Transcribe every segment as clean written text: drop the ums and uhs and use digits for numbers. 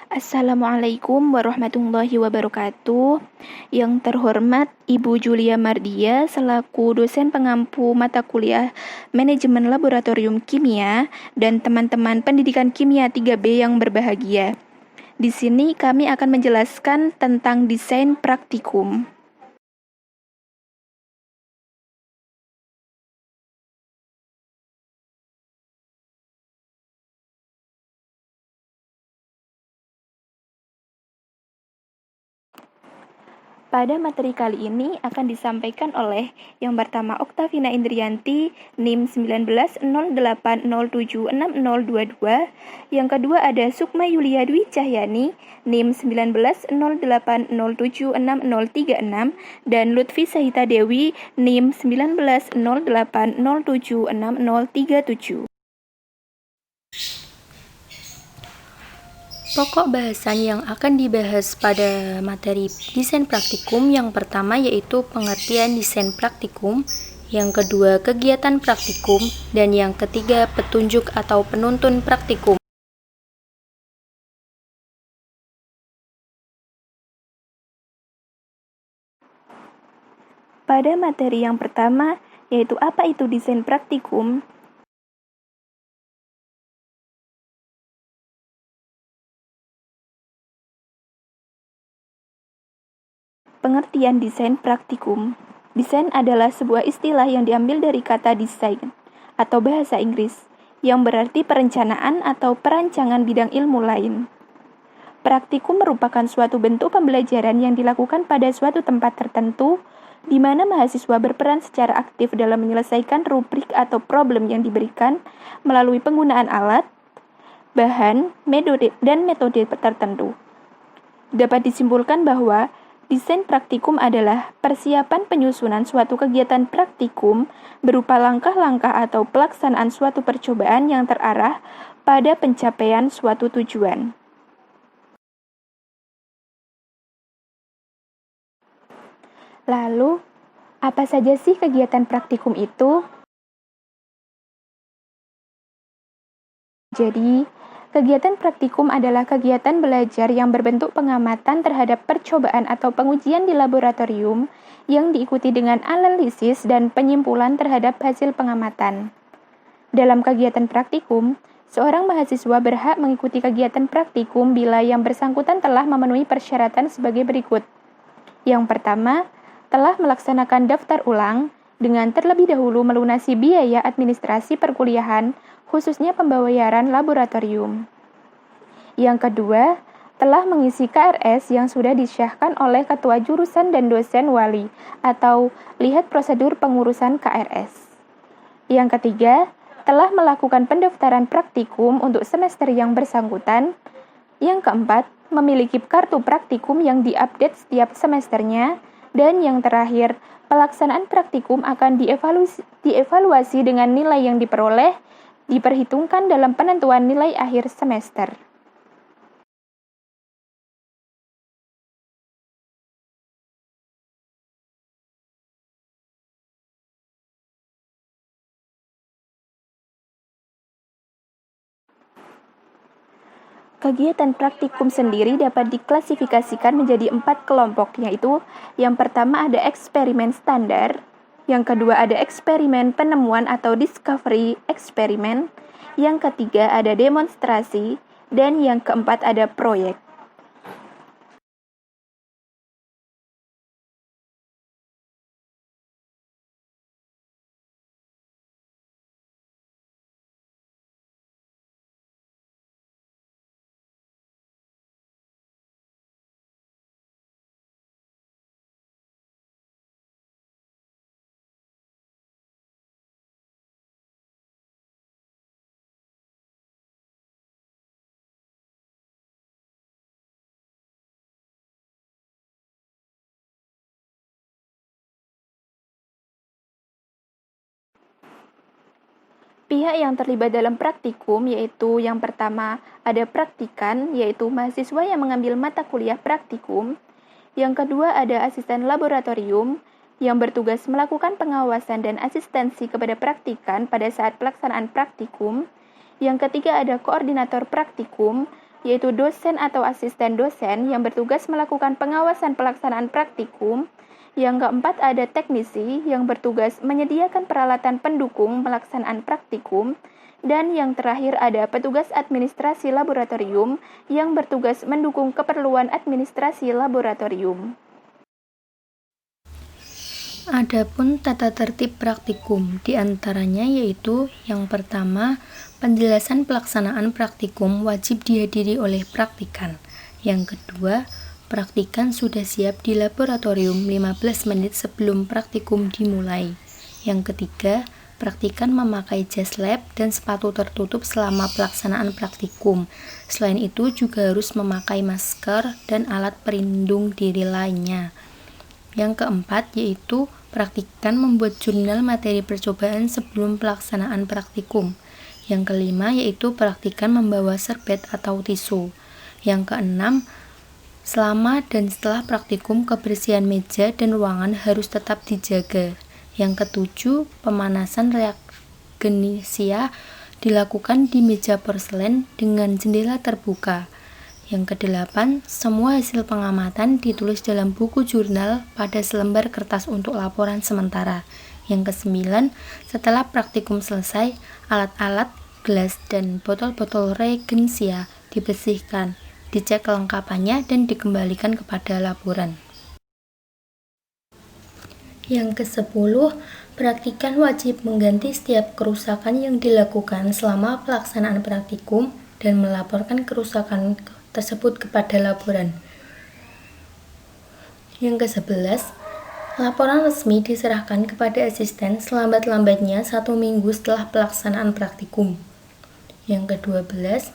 Assalamualaikum warahmatullahi wabarakatuh. Yang terhormat Ibu Julia Mardia selaku dosen pengampu mata kuliah Manajemen Laboratorium Kimia dan teman-teman pendidikan Kimia 3B yang berbahagia. Di sini kami akan menjelaskan tentang desain praktikum. Pada materi kali ini akan disampaikan oleh yang pertama Oktavina Indrianti, NIM 1908076022. Yang kedua ada Sukma Yulia Dwi Cahyani, NIM 1908076036, dan Lutfi Sahita Dewi, NIM 1908076037. Pokok bahasan yang akan dibahas pada materi desain praktikum yang pertama yaitu pengertian desain praktikum, yang kedua kegiatan praktikum, dan yang ketiga petunjuk atau penuntun praktikum. Pada materi yang pertama yaitu apa itu desain praktikum, pengertian desain praktikum. Desain adalah sebuah istilah yang diambil dari kata design atau bahasa Inggris yang berarti perencanaan atau perancangan bidang ilmu lain. Praktikum merupakan suatu bentuk pembelajaran yang dilakukan pada suatu tempat tertentu di mana mahasiswa berperan secara aktif dalam menyelesaikan rubrik atau problem yang diberikan melalui penggunaan alat, bahan, metode tertentu. Dapat disimpulkan bahwa desain praktikum adalah persiapan penyusunan suatu kegiatan praktikum berupa langkah-langkah atau pelaksanaan suatu percobaan yang terarah pada pencapaian suatu tujuan. Lalu, apa saja sih kegiatan praktikum itu? Jadi, kegiatan praktikum adalah kegiatan belajar yang berbentuk pengamatan terhadap percobaan atau pengujian di laboratorium yang diikuti dengan analisis dan penyimpulan terhadap hasil pengamatan. Dalam kegiatan praktikum, seorang mahasiswa berhak mengikuti kegiatan praktikum bila yang bersangkutan telah memenuhi persyaratan sebagai berikut. Yang pertama, telah melaksanakan daftar ulang dengan terlebih dahulu melunasi biaya administrasi perkuliahan, khususnya pembayaran laboratorium. Yang kedua, telah mengisi KRS yang sudah disyahkan oleh ketua jurusan dan dosen wali, atau lihat prosedur pengurusan KRS. Yang ketiga, telah melakukan pendaftaran praktikum untuk semester yang bersangkutan. Yang keempat, memiliki kartu praktikum yang diupdate setiap semesternya. Dan yang terakhir, pelaksanaan praktikum akan dievaluasi dengan nilai yang diperoleh, diperhitungkan dalam penentuan nilai akhir semester. Kegiatan praktikum sendiri dapat diklasifikasikan menjadi 4 kelompok, yaitu yang pertama ada eksperimen standar, yang kedua ada eksperimen penemuan atau discovery eksperimen, yang ketiga ada demonstrasi, dan yang keempat ada proyek. Pihak yang terlibat dalam praktikum yaitu yang pertama ada praktikan, yaitu mahasiswa yang mengambil mata kuliah praktikum. Yang kedua ada asisten laboratorium yang bertugas melakukan pengawasan dan asistensi kepada praktikan pada saat pelaksanaan praktikum. Yang ketiga ada koordinator praktikum, yaitu dosen atau asisten dosen yang bertugas melakukan pengawasan pelaksanaan praktikum. Yang keempat ada teknisi yang bertugas menyediakan peralatan pendukung pelaksanaan praktikum. Dan yang terakhir ada petugas administrasi laboratorium yang bertugas mendukung keperluan administrasi laboratorium. Adapun tata tertib praktikum, diantaranya yaitu yang pertama, penjelasan pelaksanaan praktikum wajib dihadiri oleh praktikan. Yang kedua, praktikan sudah siap di laboratorium 15 menit sebelum praktikum dimulai. Yang ketiga, praktikan memakai jas lab dan sepatu tertutup selama pelaksanaan praktikum. Selain itu juga harus memakai masker dan alat pelindung diri lainnya. Yang keempat yaitu praktikan membuat jurnal materi percobaan sebelum pelaksanaan praktikum. Yang kelima yaitu praktikan membawa serbet atau tisu. Yang keenam, selama dan setelah praktikum kebersihan meja dan ruangan harus tetap dijaga. Yang ketujuh, pemanasan reagensia dilakukan di meja porselen dengan jendela terbuka. Yang kedelapan, semua hasil pengamatan ditulis dalam buku jurnal pada selembar kertas untuk laporan sementara. Yang kesembilan, setelah praktikum selesai, alat-alat, gelas, dan botol-botol reagensia dibersihkan, dicek kelengkapannya, dan dikembalikan kepada laboran. Yang ke-10, praktikan wajib mengganti setiap kerusakan yang dilakukan selama pelaksanaan praktikum dan melaporkan kerusakan tersebut kepada laboran. Yang ke-11, laporan resmi diserahkan kepada asisten selambat-lambatnya 1 minggu setelah pelaksanaan praktikum. Yang ke-12,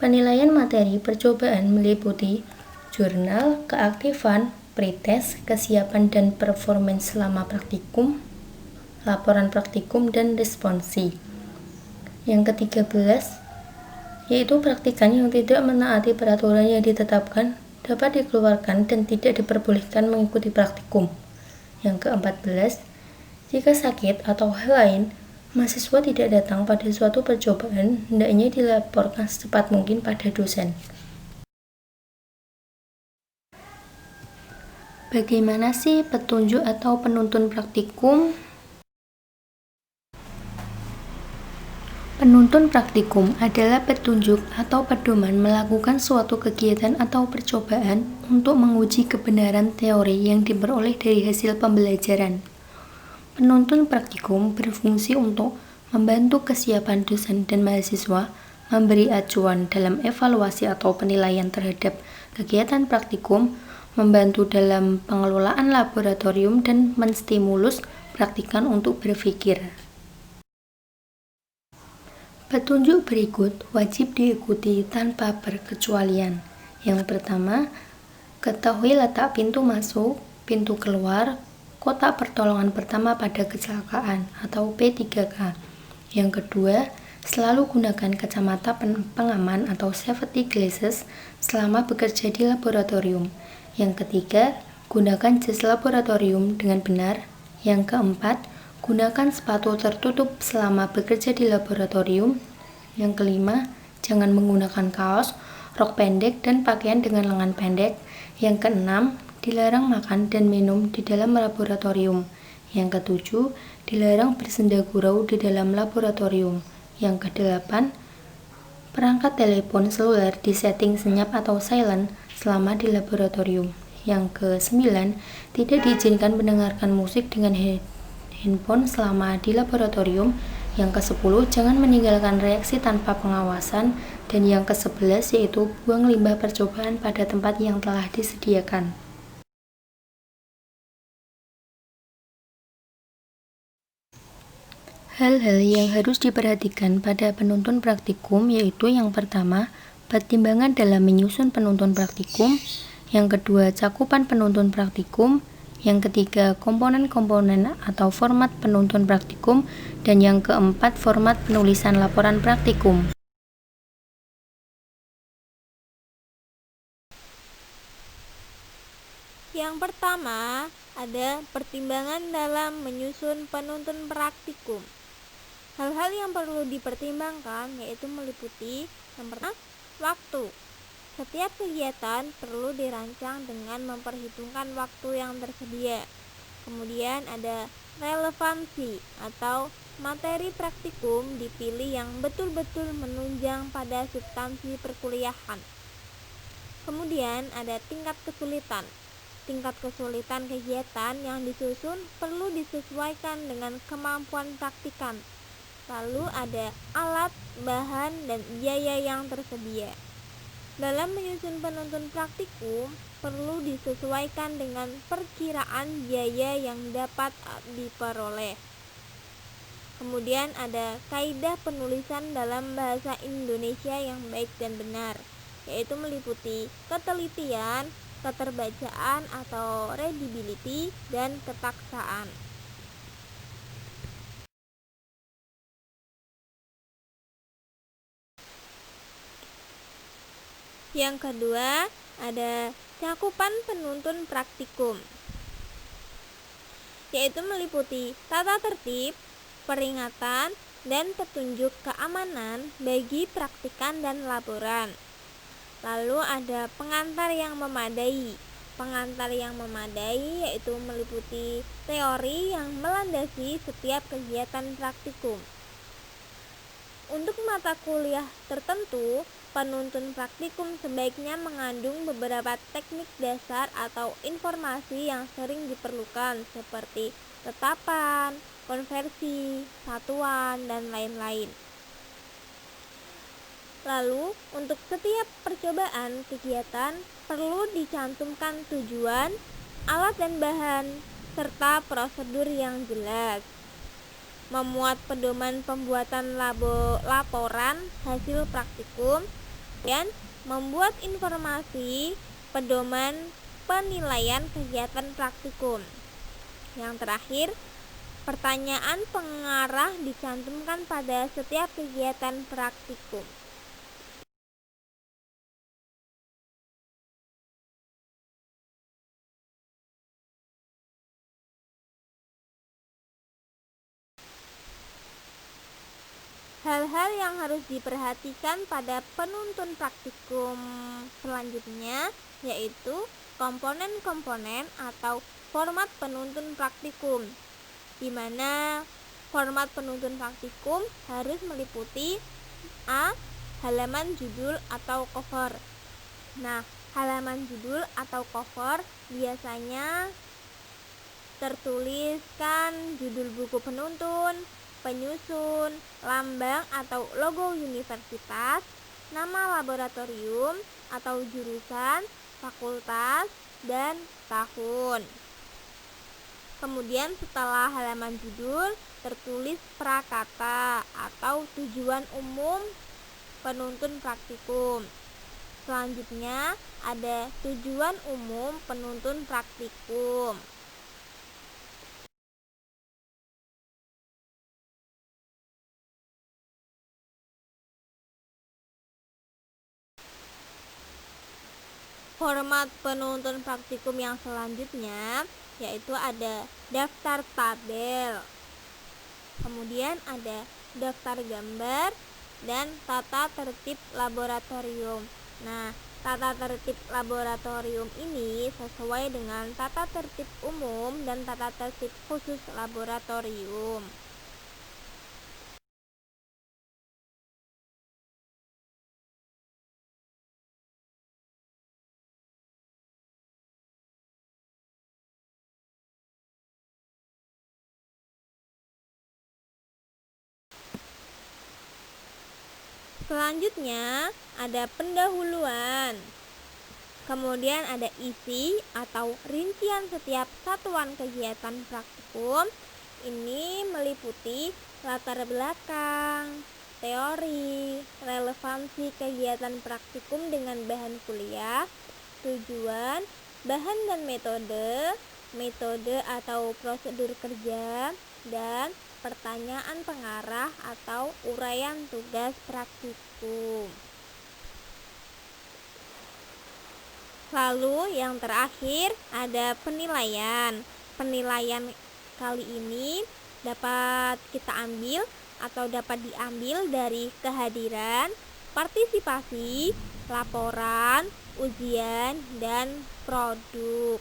penilaian materi percobaan meliputi jurnal, keaktifan, pretest, kesiapan dan performance selama praktikum, laporan praktikum, dan responsi. Yang ke-13, yaitu praktikan yang tidak menaati peraturan yang ditetapkan dapat dikeluarkan dan tidak diperbolehkan mengikuti praktikum. Yang ke-14, jika sakit atau hal lain, mahasiswa tidak datang pada suatu percobaan, hendaknya dilaporkan secepat mungkin pada dosen. Bagaimana sih petunjuk atau penuntun praktikum? Penuntun praktikum adalah petunjuk atau pedoman melakukan suatu kegiatan atau percobaan untuk menguji kebenaran teori yang diperoleh dari hasil pembelajaran. Penuntun praktikum berfungsi untuk membantu kesiapan dosen dan mahasiswa, memberi acuan dalam evaluasi atau penilaian terhadap kegiatan praktikum, membantu dalam pengelolaan laboratorium, dan menstimulus praktikan untuk berpikir. Petunjuk berikut wajib diikuti tanpa perkecualian. Yang pertama, ketahui letak pintu masuk, pintu keluar, kotak pertolongan pertama pada kecelakaan atau P3K. Yang kedua, selalu gunakan kacamata pengaman atau safety glasses selama bekerja di laboratorium. Yang ketiga, gunakan jas laboratorium dengan benar. Yang keempat, gunakan sepatu tertutup selama bekerja di laboratorium. Yang kelima, jangan menggunakan kaos, rok pendek, dan pakaian dengan lengan pendek. Yang keenam, dilarang makan dan minum di dalam laboratorium. Yang ketujuh, dilarang bersenda gurau di dalam laboratorium. Yang kedelapan, perangkat telepon seluler disetting senyap atau silent selama di laboratorium. Yang ke-9, tidak diizinkan mendengarkan musik dengan handphone selama di laboratorium. Yang ke-10, jangan meninggalkan reaksi tanpa pengawasan. Dan yang ke-11 yaitu buang limbah percobaan pada tempat yang telah disediakan. Hal-hal yang harus diperhatikan pada penuntun praktikum yaitu yang pertama, pertimbangan dalam menyusun penuntun praktikum. Yang kedua, cakupan penuntun praktikum. Yang ketiga, komponen-komponen atau format penuntun praktikum. Dan yang keempat, format penulisan laporan praktikum. Yang pertama, ada pertimbangan dalam menyusun penuntun praktikum. Hal-hal yang perlu dipertimbangkan yaitu meliputi yang pertama, waktu. Setiap kegiatan perlu dirancang dengan memperhitungkan waktu yang tersedia. Kemudian ada relevansi atau materi praktikum dipilih yang betul-betul menunjang pada substansi perkuliahan. Kemudian ada tingkat kesulitan. Tingkat kesulitan kegiatan yang disusun perlu disesuaikan dengan kemampuan praktikan. Lalu ada alat, bahan, dan biaya yang tersedia. Dalam menyusun penuntun praktikum, perlu disesuaikan dengan perkiraan biaya yang dapat diperoleh. Kemudian ada kaidah penulisan dalam bahasa Indonesia yang baik dan benar, yaitu meliputi ketelitian, keterbacaan atau readability, dan ketaksaan. Yang kedua, ada cakupan penuntun praktikum, yaitu meliputi tata tertib, peringatan, dan petunjuk keamanan bagi praktikan dan laporan. Lalu ada pengantar yang memadai. Pengantar yang memadai yaitu meliputi teori yang melandasi setiap kegiatan praktikum. Untuk mata kuliah tertentu, penuntun praktikum sebaiknya mengandung beberapa teknik dasar atau informasi yang sering diperlukan seperti tetapan, konversi, satuan, dan lain-lain. Lalu, untuk setiap percobaan kegiatan perlu dicantumkan tujuan, alat dan bahan, serta prosedur yang jelas. Memuat pedoman pembuatan laporan hasil praktikum, dan membuat informasi pedoman penilaian kegiatan praktikum. Yang terakhir, pertanyaan pengarah dicantumkan pada setiap kegiatan praktikum. Hal-hal yang harus diperhatikan pada penuntun praktikum selanjutnya yaitu komponen-komponen atau format penuntun praktikum, di mana format penuntun praktikum harus meliputi A. Halaman judul atau cover. Nah, halaman judul atau cover biasanya tertuliskan judul buku penuntun, penyusun, lambang atau logo universitas, nama laboratorium atau jurusan, fakultas, dan tahun. Kemudian setelah halaman judul tertulis prakata atau tujuan umum penuntun praktikum. Selanjutnya ada tujuan umum penuntun praktikum. Format penuntun praktikum yang selanjutnya yaitu ada daftar tabel, kemudian ada daftar gambar, dan tata tertib laboratorium. Nah, tata tertib laboratorium ini sesuai dengan tata tertib umum dan tata tertib khusus laboratorium. Selanjutnya ada pendahuluan. Kemudian ada isi atau rincian setiap satuan kegiatan praktikum. Ini meliputi latar belakang, teori, relevansi kegiatan praktikum dengan bahan kuliah, tujuan, bahan dan metode, metode atau prosedur kerja, dan pertanyaan pengarah atau uraian tugas praktikum. Lalu yang terakhir ada penilaian. Penilaian kali ini dapat kita ambil atau dapat diambil dari kehadiran, partisipasi, laporan, ujian, dan produk.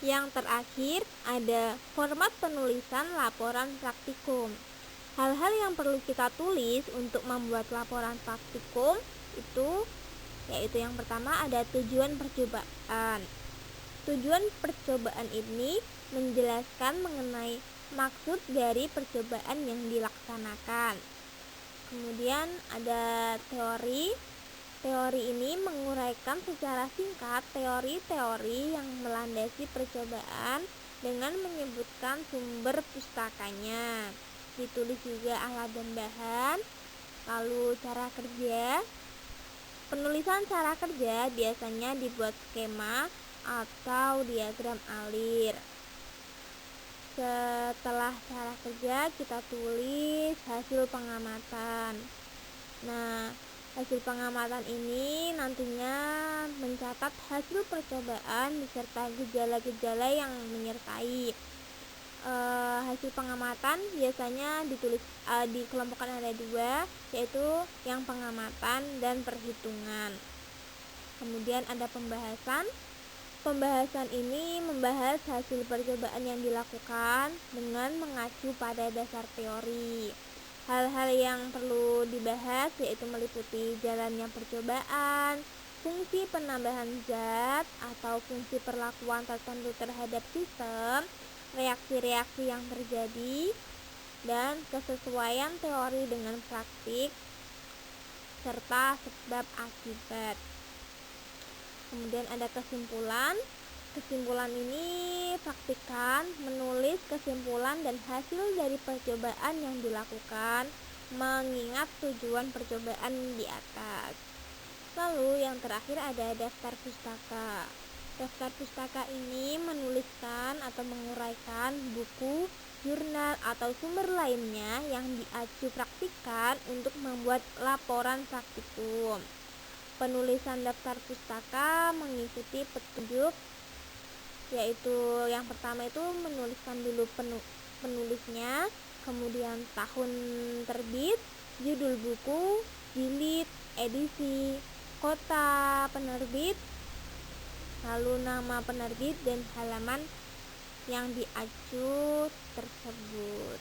Yang terakhir ada format penulisan laporan praktikum. Hal-hal yang perlu kita tulis untuk membuat laporan praktikum yaitu yang pertama ada tujuan percobaan. Tujuan percobaan ini menjelaskan mengenai maksud dari percobaan yang dilaksanakan. Kemudian ada teori. Teori ini menguraikan secara singkat teori-teori yang melandasi percobaan dengan menyebutkan sumber pustakanya. Ditulis juga alat dan bahan. Lalu cara kerja. Penulisan cara kerja biasanya dibuat skema atau diagram alir. Setelah cara kerja kita tulis hasil pengamatan. Nah, hasil pengamatan ini nantinya mencatat hasil percobaan beserta gejala-gejala yang menyertai. Hasil pengamatan biasanya dikelompokkan ada dua, yaitu yang pengamatan dan perhitungan. Kemudian ada pembahasan. Pembahasan ini membahas hasil percobaan yang dilakukan dengan mengacu pada dasar teori. Hal-hal yang perlu dibahas yaitu meliputi jalannya percobaan, fungsi penambahan zat atau fungsi perlakuan tertentu terhadap sistem, reaksi-reaksi yang terjadi, dan kesesuaian teori dengan praktik, serta sebab akibat. Kemudian ada kesimpulan. Kesimpulan ini praktikkan menulis kesimpulan dan hasil dari percobaan yang dilakukan mengingat tujuan percobaan di atas. Lalu yang terakhir ada daftar pustaka. Daftar pustaka ini menuliskan atau menguraikan buku, jurnal, atau sumber lainnya yang diacu praktikkan untuk membuat laporan praktikum. Penulisan daftar pustaka mengikuti petunjuk, yaitu yang pertama itu menuliskan dulu penulisnya, kemudian tahun terbit, judul buku, jilid, edisi, kota penerbit, lalu nama penerbit dan halaman yang diacu tersebut.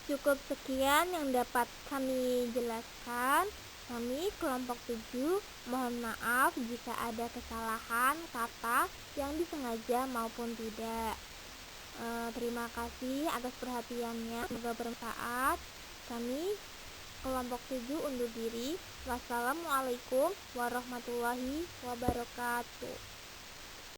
Cukup sekian yang dapat kami jelaskan. Kami kelompok 7 mohon maaf jika ada kesalahan kata yang disengaja maupun tidak. Terima kasih atas perhatiannya, semoga bermanfaat. Kami kelompok 7 undur diri. Wassalamualaikum warahmatullahi wabarakatuh.